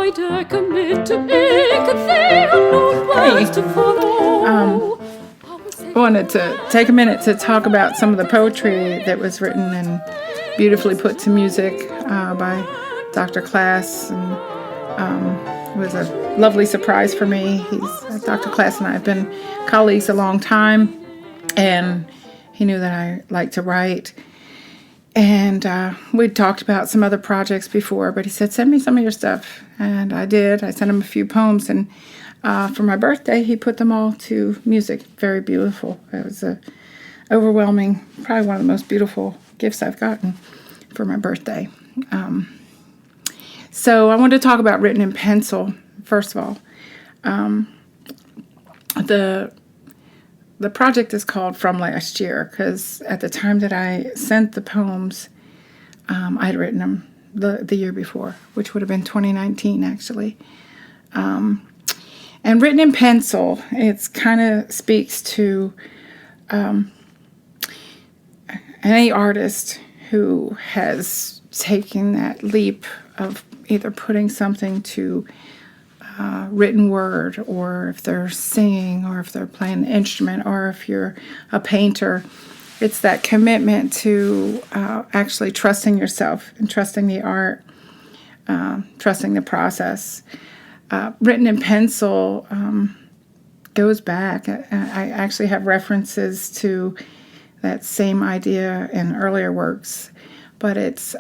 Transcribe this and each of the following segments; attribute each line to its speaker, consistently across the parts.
Speaker 1: I dare commit to ink, they unknown words to follow.
Speaker 2: I wanted to take a minute to talk about some of the poetry that was written and beautifully put to music by Dr. Class. And it was a lovely surprise for me. Dr. Class and I have been colleagues a long time, and he knew that I liked to write. And we'd talked about some other projects before, but he said, send me some of your stuff. And I did. I sent him a few poems, and for my birthday, he put them all to music. Very beautiful. It was a overwhelming, probably one of the most beautiful gifts I've gotten for my birthday. So I wanted to talk about written in pencil, first of all. The project is called From Last Year because at the time that I sent the poems, I had written them the year before, which would have been 2019, actually. And written in pencil, it kind of speaks to any artist who has taken that leap of either putting something to written word, or if they're singing, or if they're playing an instrument, or if you're a painter. It's that commitment to actually trusting yourself and trusting the art, trusting the process. Written in pencil goes back. I actually have references to that same idea in earlier works, but it's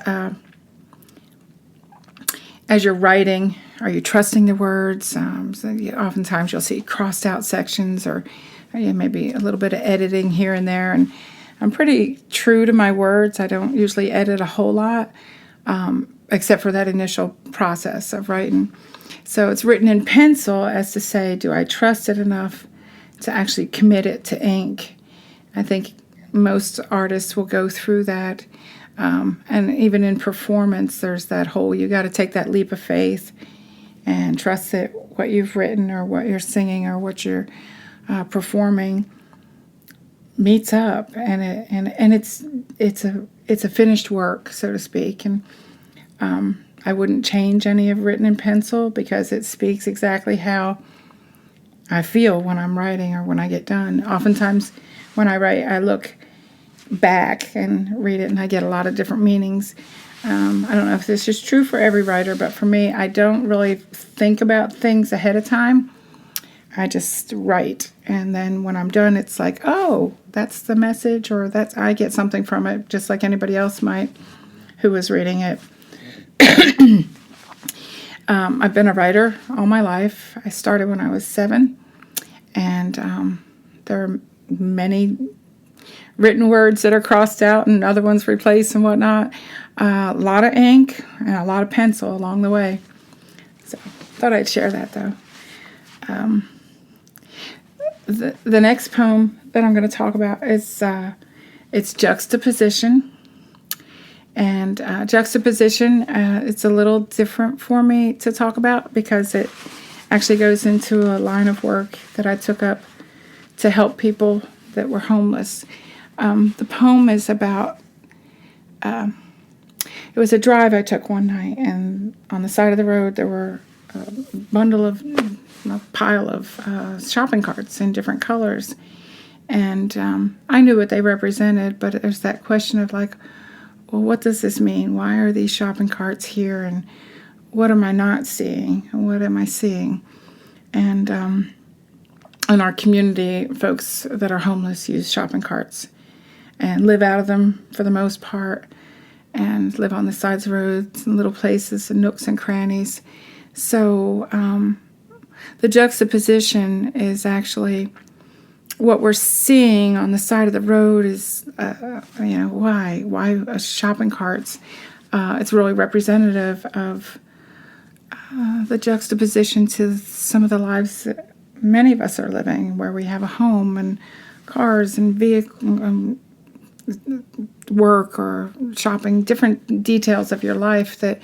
Speaker 2: as you're writing, are you trusting the words? So oftentimes you'll see crossed out sections, or maybe a little bit of editing here and there. And I'm pretty true to my words. I don't usually edit a whole lot, except for that initial process of writing. So it's written in pencil as to say, do I trust it enough to actually commit it to ink? I think most artists will go through that. And even in performance, there's that whole, you got to take that leap of faith and trust that what you've written or what you're singing or what you're performing meets up, and it's a finished work, so to speak. And I wouldn't change any of written in pencil because it speaks exactly how I feel when I'm writing or when I get done. Oftentimes when I write, I look back and read it and I get a lot of different meanings. I don't know if this is true for every writer, but for me, I don't really think about things ahead of time. I just write, and then when I'm done, it's like, oh, that's the message, or I get something from it, just like anybody else might who was reading it. I've been a writer all my life. I started when I was 7, and there are many written words that are crossed out and other ones replaced and whatnot. A lot of ink and a lot of pencil along the way. So thought I'd share that, though. The next poem that I'm going to talk about is it's Juxtaposition. And Juxtaposition, it's a little different for me to talk about because it actually goes into a line of work that I took up to help people that were homeless. The poem is about, it was a drive I took one night, and on the side of the road there were a pile of shopping carts in different colors. And I knew what they represented, but there's that question of like, well, what does this mean? Why are these shopping carts here? And what am I not seeing? And what am I seeing? And in our community, folks that are homeless use shopping carts and live out of them for the most part, and live on the sides of roads and little places and nooks and crannies. So the juxtaposition is actually what we're seeing on the side of the road is, why shopping carts? It's really representative of the juxtaposition to some of the lives that many of us are living, where we have a home and cars and vehicle, work or shopping, different details of your life that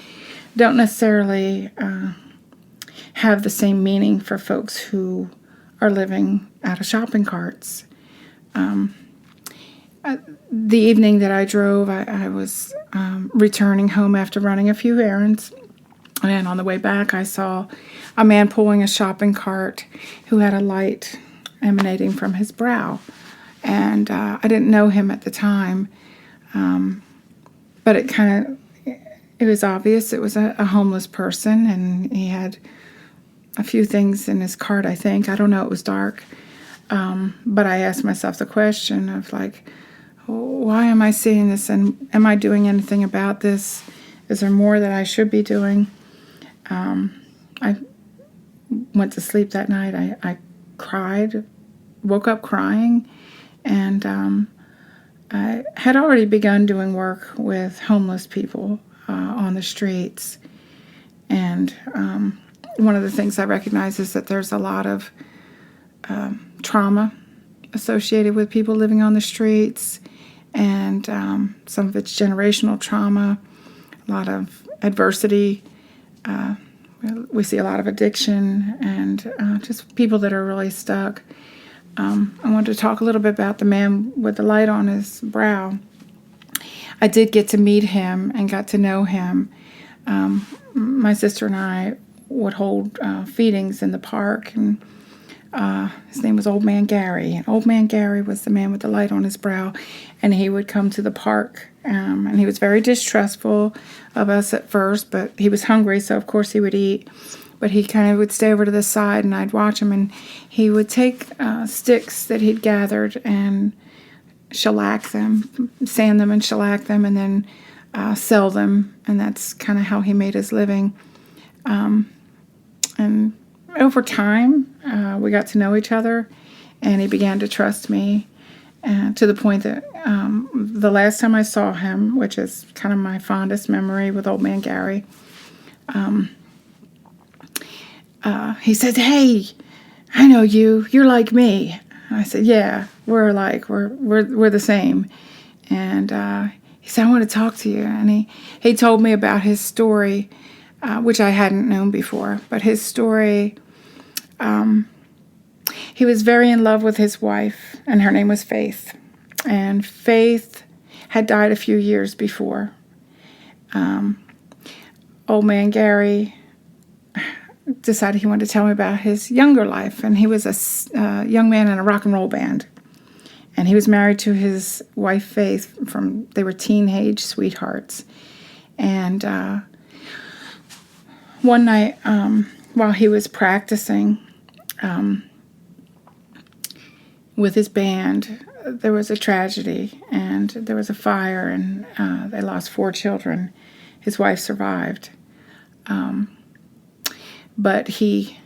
Speaker 2: don't necessarily have the same meaning for folks who are living out of shopping carts. The evening that I drove, I was returning home after running a few errands, And on the way back, I saw a man pulling a shopping cart who had a light emanating from his brow. And I didn't know him at the time, but it was obvious it was a homeless person, and he had a few things in his cart, I think. I don't know, it was dark. But I asked myself the question of, like, why am I seeing this, and am I doing anything about this? Is there more that I should be doing? I went to sleep that night. I cried, woke up crying, and I had already begun doing work with homeless people on the streets. And one of the things I recognize is that there's a lot of trauma associated with people living on the streets, and some of it's generational trauma, a lot of adversity. We see a lot of addiction, and just people that are really stuck. I wanted to talk a little bit about the man with the light on his brow. I did get to meet him and got to know him. My sister and I would hold feedings in the park, and his name was Old Man Gary. And Old Man Gary was the man with the light on his brow, and he would come to the park, and he was very distrustful of us at first, but he was hungry, so of course he would eat. But he kind of would stay over to the side, and I'd watch him, and he would take sticks that he'd gathered and shellac them, sand them and shellac them, and then sell them, and that's kind of how he made his living. And over time, we got to know each other, and he began to trust me, to the point that the last time I saw him, which is kind of my fondest memory with Old Man Gary, he said, "Hey, I know you. You're like me." And I said, "Yeah, we're alike. We're the same." And he said, "I want to talk to you." And he told me about his story, which I hadn't known before. But his story, he was very in love with his wife, and her name was Faith. And Faith had died a few years before. Old Man Gary decided he wanted to tell me about his younger life, and he was a young man in a rock and roll band, and he was married to his wife Faith. They were teenage sweethearts. And one night, while he was practicing with his band, there was a tragedy, and there was a fire, and they lost 4 children. His wife survived. But he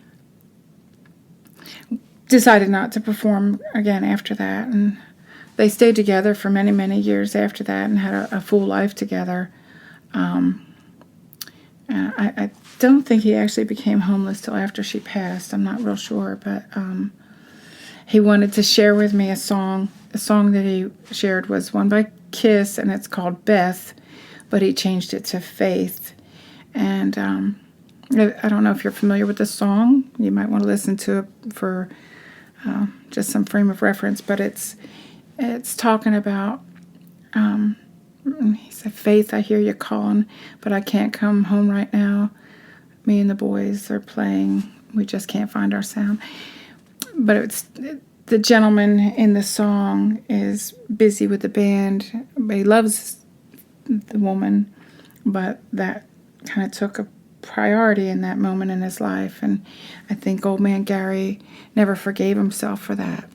Speaker 2: decided not to perform again after that. And they stayed together for many, many years after that, and had a full life together. I don't think he actually became homeless till after she passed. I'm not real sure. But he wanted to share with me a song. The song that he shared was one by Kiss, and it's called Beth, but he changed it to Faith. And I don't know if you're familiar with the song. You might want to listen to it for just some frame of reference. But it's talking about, he said, "Faith, I hear you calling, but I can't come home right now. Me and the boys are playing. We just can't find our sound." But the gentleman in the song is busy with the band. But he loves the woman, but that kind of took a priority in that moment in his life. And I think Old Man Gary never forgave himself for that,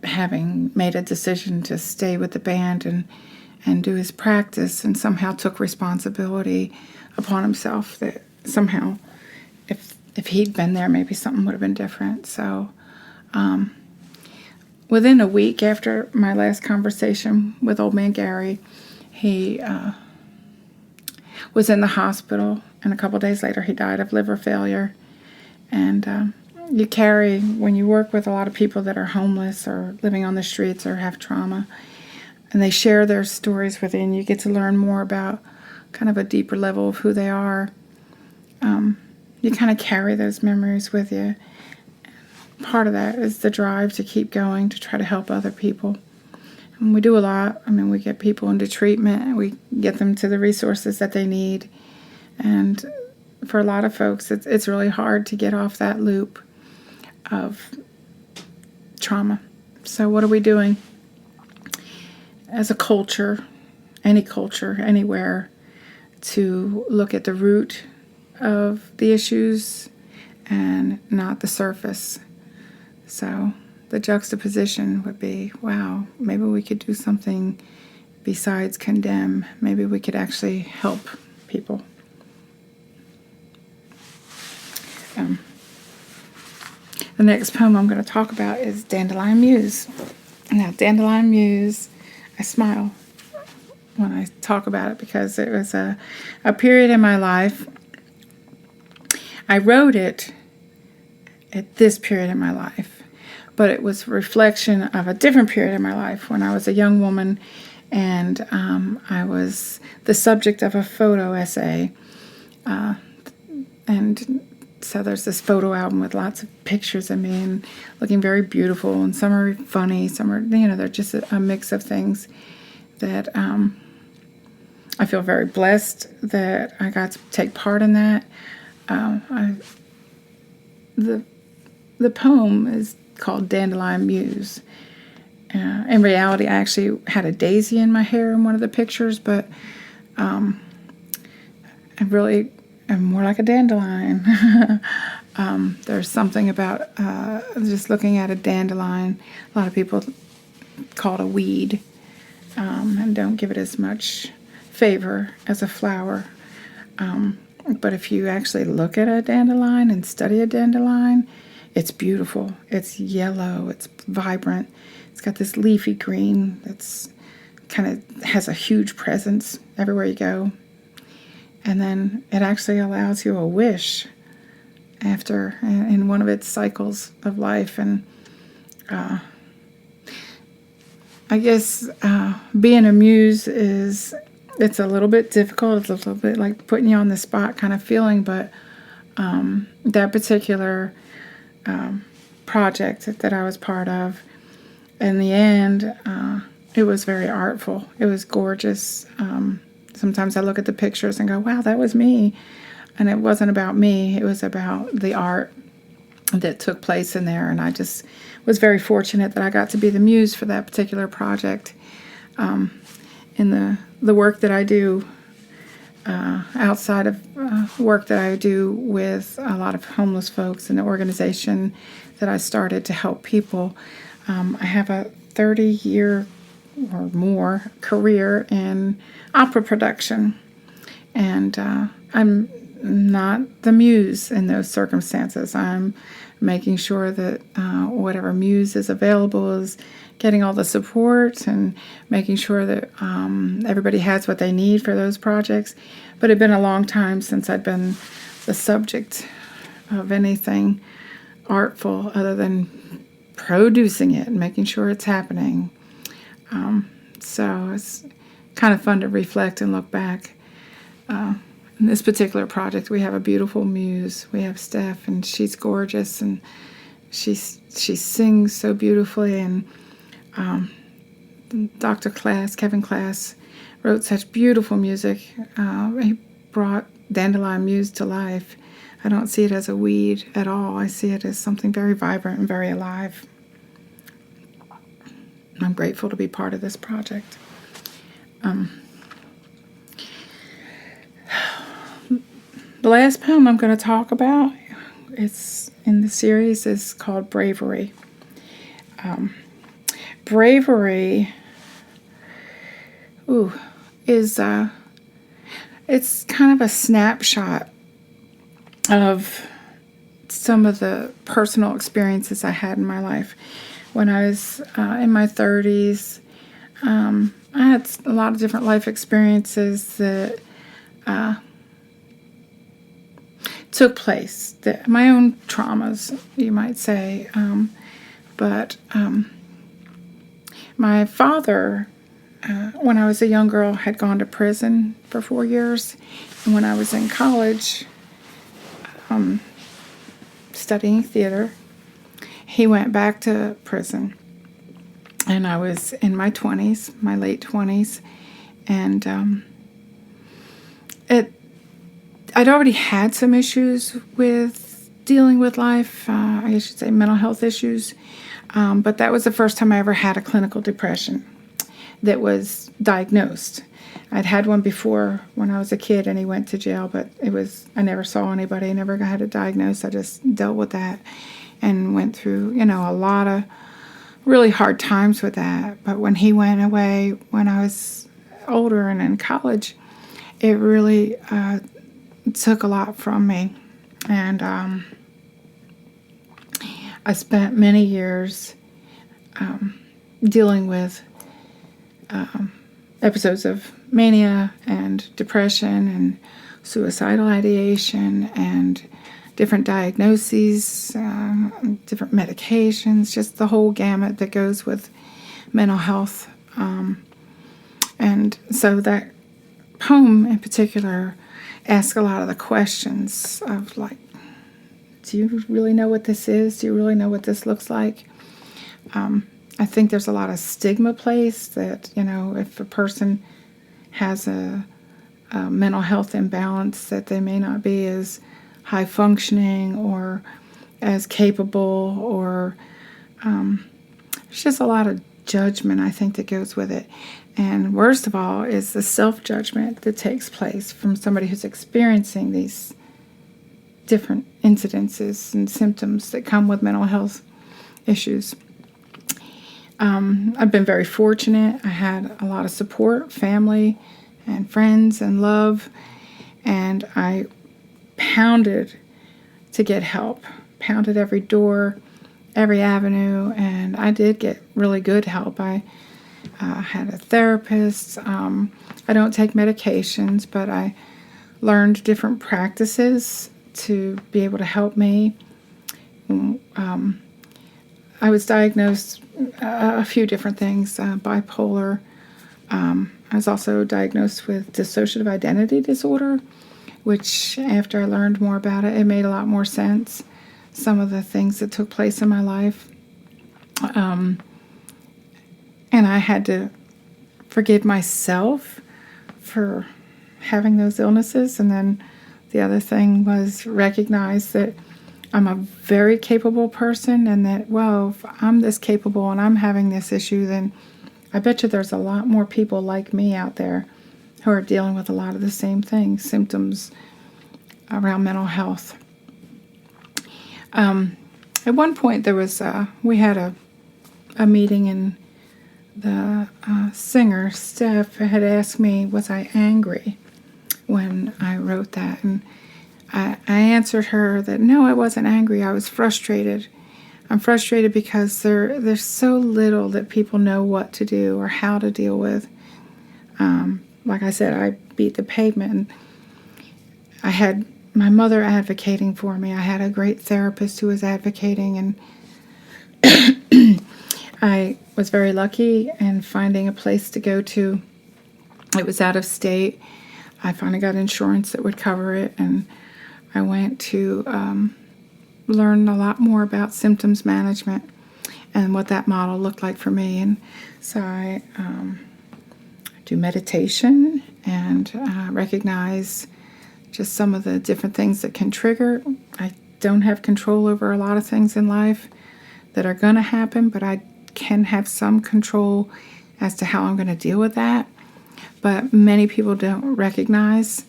Speaker 2: having made a decision to stay with the band and do his practice, and somehow took responsibility upon himself that somehow if he'd been there, maybe something would have been different. So within a week after my last conversation with Old Man Gary, he was in the hospital, and a couple days later he died of liver failure. And you carry, when you work with a lot of people that are homeless or living on the streets or have trauma, and they share their stories with you, and you get to learn more about kind of a deeper level of who they are. You kind of carry those memories with you. Part of that is the drive to keep going, to try to help other people. And we do a lot. I mean, we get people into treatment, and we get them to the resources that they need. And for a lot of folks, it's really hard to get off that loop of trauma. So what are we doing as a culture, any culture, anywhere, to look at the root of the issues and not the surface? So the juxtaposition would be, wow, maybe we could do something besides condemn. Maybe we could actually help people. The next poem I'm going to talk about is Dandelion Muse. Now, Dandelion Muse, I smile when I talk about it because it was a period in my life. I wrote it at this period in my life, but it was a reflection of a different period in my life when I was a young woman, and I was the subject of a photo essay. And so there's this photo album with lots of pictures of me and looking very beautiful, and some are funny, some are, they're just a mix of things that I feel very blessed that I got to take part in that. The poem is called Dandelion Muse. In reality, I actually had a daisy in my hair in one of the pictures, but I really am more like a dandelion. There's something about just looking at a dandelion. A lot of people call it a weed and don't give it as much favor as a flower. But if you actually look at a dandelion and study a dandelion, it's beautiful. It's yellow. It's vibrant. It's got this leafy green that's kind of has a huge presence everywhere you go. And then it actually allows you a wish after in one of its cycles of life. And I guess being a muse it's a little bit difficult. It's a little bit like putting you on the spot kind of feeling, but that particular project that I was part of, in the end, it was very artful. It was gorgeous. Sometimes I look at the pictures and go, wow, that was me. And it wasn't about me. It was about the art that took place in there. And I just was very fortunate that I got to be the muse for that particular project. In the work that I do, outside of work that I do with a lot of homeless folks and the organization that I started to help people, I have a 30-year or more career in opera production. And I'm not the muse in those circumstances. I'm making sure that whatever muse is available is getting all the support and making sure that everybody has what they need for those projects. But it's been a long time since I've been the subject of anything artful other than producing it and making sure it's happening. So it's kind of fun to reflect and look back. In this particular project, we have a beautiful muse. We have Steph, and she's gorgeous, and she sings so beautifully. And Dr. Kevin Class, wrote such beautiful music. He brought Dandelion Muse to life. I don't see it as a weed at all. I see it as something very vibrant and very alive. I'm grateful to be part of this project. The last poem I'm going to talk about, it's in the series, is called Bravery. Bravery is it's kind of a snapshot of some of the personal experiences I had in my life. When I was in my 30s, I had a lot of different life experiences that took place, my own traumas, you might say. But my father, when I was a young girl, had gone to prison for 4 years. And when I was in college, studying theater, he went back to prison. And I was in my 20s, my late 20s. And I'd already had some issues with dealing with life, I should say mental health issues, but that was the first time I ever had a clinical depression that was diagnosed. I'd had one before when I was a kid and he went to jail, but I never saw anybody, I never had it diagnosed. I just dealt with that and went through, a lot of really hard times with that. But when he went away, when I was older and in college, it really took a lot from me. And I spent many years dealing with episodes of mania and depression and suicidal ideation and different diagnoses, different medications, just the whole gamut that goes with mental health. And so that poem in particular asks a lot of the questions of like, do you really know what this is? Do you really know what this looks like? I think there's a lot of stigma placed that, if a person has a mental health imbalance, that they may not be as high functioning or as capable, or there's just a lot of judgment, I think, that goes with it. And worst of all is the self-judgment that takes place from somebody who's experiencing these different incidences and symptoms that come with mental health issues. I've been very fortunate. I had a lot of support, family and friends and love, and I pounded to get help, pounded every door, every avenue, and I did get really good help. I had a therapist. I don't take medications, but I learned different practices to be able to help me. I was diagnosed a few different things, bipolar. I was also diagnosed with dissociative identity disorder, which after I learned more about it, it made a lot more sense, some of the things that took place in my life. And I had to forgive myself for having those illnesses. And then the other thing was recognize that I'm a very capable person, and that, well, if I'm this capable and I'm having this issue, then I bet you there's a lot more people like me out there who are dealing with a lot of the same things, symptoms around mental health. At one point there was, we had a meeting, and the singer, Steph, had asked me, was I angry when I wrote that? And I answered her that no, I wasn't angry. I was frustrated. I'm frustrated because there's so little that people know what to do or how to deal with. Like I said, I beat the pavement. And I had my mother advocating for me. I had a great therapist who was advocating, and I was very lucky in finding a place to go to. It was out of state. I finally got insurance that would cover it, and I went to learn a lot more about symptoms management and what that model looked like for me. And so I do meditation and recognize just some of the different things that can trigger. I don't have control over a lot of things in life that are going to happen, but I can have some control as to how I'm going to deal with that. But many people don't recognize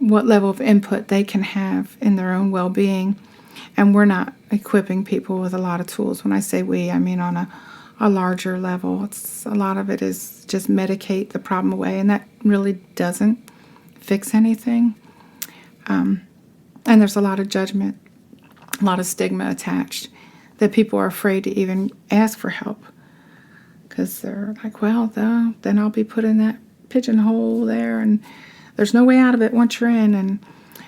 Speaker 2: what level of input they can have in their own well-being. And we're not equipping people with a lot of tools. When I say we, I mean on a larger level. A lot of it is just medicate the problem away, and that really doesn't fix anything. And there's a lot of judgment, a lot of stigma attached, that people are afraid to even ask for help. Because they're like, well, then I'll be put in that pigeonhole there, and there's no way out of it once you're in. And,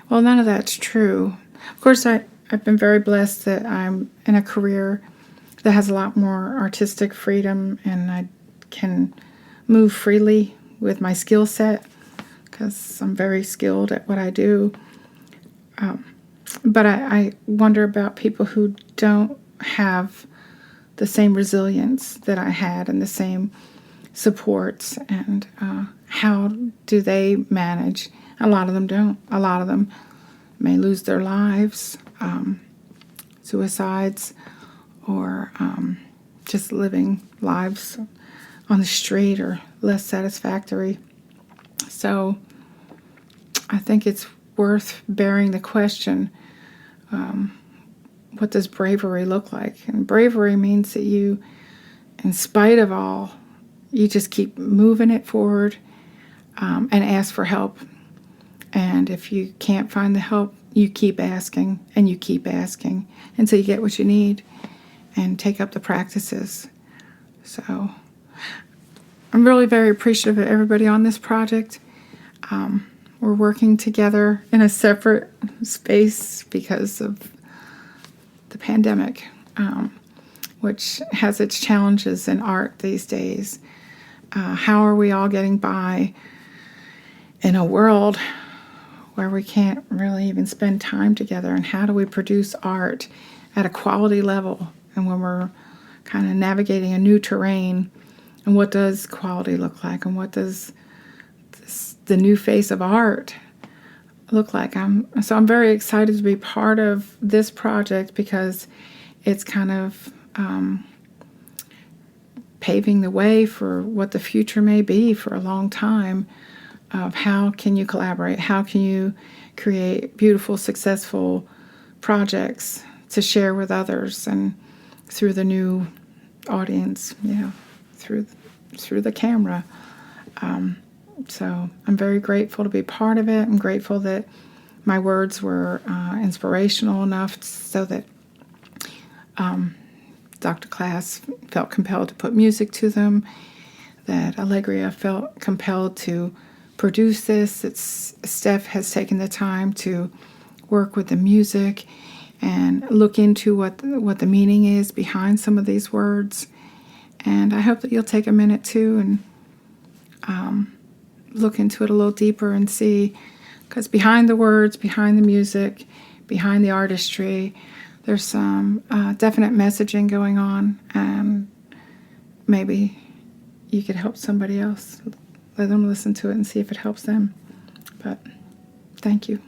Speaker 2: well, none of that's true. Of course, I've been very blessed that I'm in a career that has a lot more artistic freedom, and I can move freely with my skill set because I'm very skilled at what I do. But I wonder about people who don't have the same resilience that I had and the same supports, and how do they manage. A lot of them don't. A lot of them may lose their lives, suicides, or just living lives on the street or less satisfactory. So I think it's worth bearing the question, what does bravery look like? And bravery means that you, in spite of all, you just keep moving it forward, and ask for help. And if you can't find the help, you keep asking and you keep asking until you get what you need and take up the practices. So I'm really very appreciative of everybody on this project. We're working together in a separate space because of the pandemic, which has its challenges in art these days. How are we all getting by in a world where we can't really even spend time together? And how do we produce art at a quality level? And when we're kind of navigating a new terrain, and what does quality look like? And what does the new face of art look like? I'm very excited to be part of this project because it's kind of paving the way for what the future may be for a long time, of how can you collaborate, how can you create beautiful, successful projects to share with others, and through the new audience, through the camera. So I'm very grateful to be part of it. I'm grateful that my words were inspirational enough so that Dr. Class felt compelled to put music to them, that Allegria felt compelled to produce this, that Steph has taken the time to work with the music and look into what the meaning is behind some of these words. And I hope that you'll take a minute too and look into it a little deeper and see, because behind the words, behind the music, behind the artistry, there's some definite messaging going on, and maybe you could help somebody else. Let them listen to it and see if it helps them. But thank you.